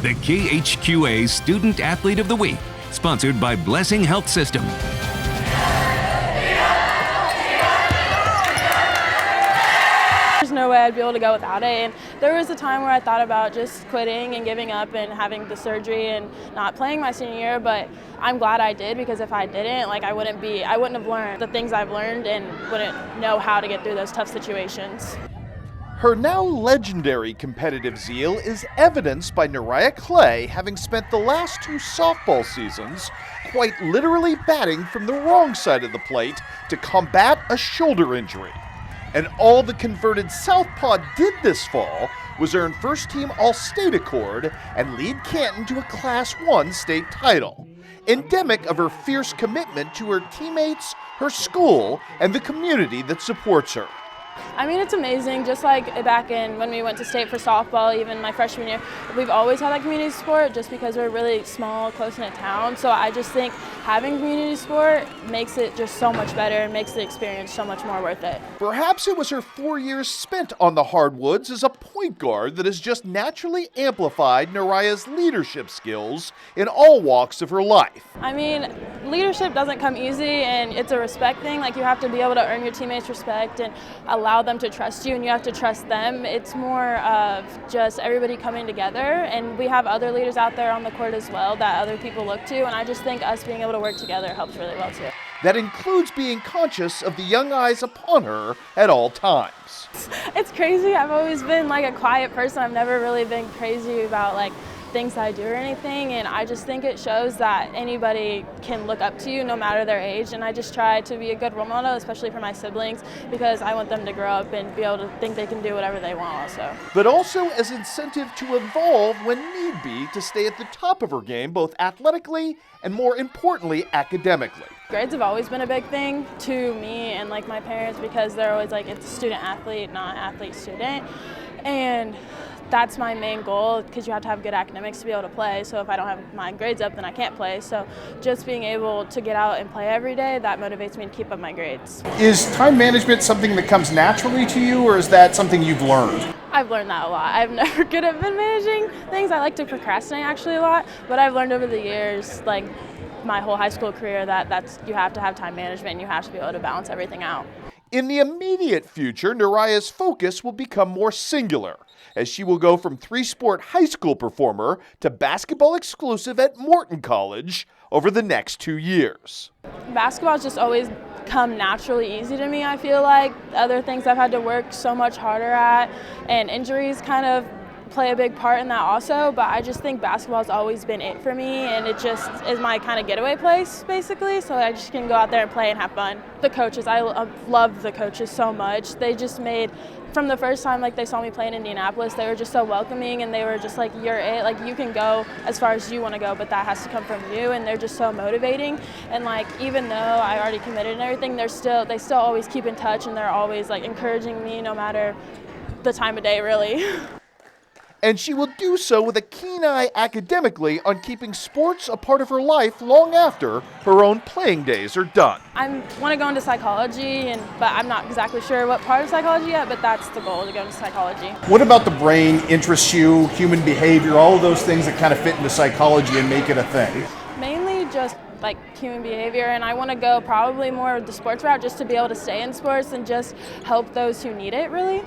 the KHQA Student Athlete of the Week, sponsored by Blessing Health System. There's no way I'd be able to go without it, and there was a time where I thought about just quitting and giving up and having the surgery and not playing my senior year, but I'm glad I did, because if I didn't, I wouldn't have learned the things I've learned and wouldn't know how to get through those tough situations. Her now legendary competitive zeal is evidenced by Nariah Clay having spent the last 2 softball seasons quite literally batting from the wrong side of the plate to combat a shoulder injury. And all the converted southpaw did this fall was earn first-team All-State accord and lead Canton to a Class I state title, endemic of her fierce commitment to her teammates, her school, and the community that supports her. I mean, it's amazing. Just like back in when we went to state for softball, even my freshman year, we've always had that community sport just because we're a really small, close-knit town. So I just think having community sport makes it just so much better and makes the experience so much more worth it. Perhaps it was her 4 years spent on the hardwoods as a point guard that has just naturally amplified Nariah's leadership skills in all walks of her life. I mean, leadership doesn't come easy, and it's a respect thing. You have to be able to earn your teammates' respect and allow them to trust you, and you have to trust them. It's more of just everybody coming together, and we have other leaders out there on the court as well that other people look to, and I just think us being able to work together helps really well too. That includes being conscious of the young eyes upon her at all times. It's crazy. I've always been a quiet person. I've never really been crazy about things I do or anything, and I just think it shows that anybody can look up to you no matter their age, and I just try to be a good role model, especially for my siblings, because I want them to grow up and be able to think they can do whatever they want also. But also as incentive to evolve when need be to stay at the top of her game, both athletically and more importantly, academically. Grades have always been a big thing to me and my parents, because they're always it's student athlete, not athlete student, and that's my main goal, because you have to have good academics to be able to play. So if I don't have my grades up, then I can't play. So just being able to get out and play every day, that motivates me to keep up my grades. Is time management something that comes naturally to you, or is that something you've learned? I've learned that a lot. I'm never good at managing things. I like to procrastinate actually a lot, but I've learned over the years, my whole high school career, that's you have to have time management and you have to be able to balance everything out. In the immediate future, Nariah's focus will become more singular, as she will go from 3-sport high school performer to basketball exclusive at Morton College over the next 2 years. Basketball's just always come naturally easy to me, I feel like. Other things I've had to work so much harder at, and injuries kind of play a big part in that also, but I just think basketball's always been it for me, and it just is my kind of getaway place basically, so I just can go out there and play and have fun. The coaches, I love the coaches so much. They just made, from the first time they saw me play in Indianapolis, they were just so welcoming, and they were just you're it, you can go as far as you want to go, but that has to come from you, and they're just so motivating. And even though I already committed and everything, they still always keep in touch, and they're always encouraging me no matter the time of day really. And she will do so with a keen eye academically on keeping sports a part of her life long after her own playing days are done. I want to go into psychology, but I'm not exactly sure what part of psychology yet, but that's the goal, to go into psychology. What about the brain interests you, human behavior, all of those things that kind of fit into psychology and make it a thing? Mainly just human behavior, and I want to go probably more the sports route, just to be able to stay in sports and just help those who need it really.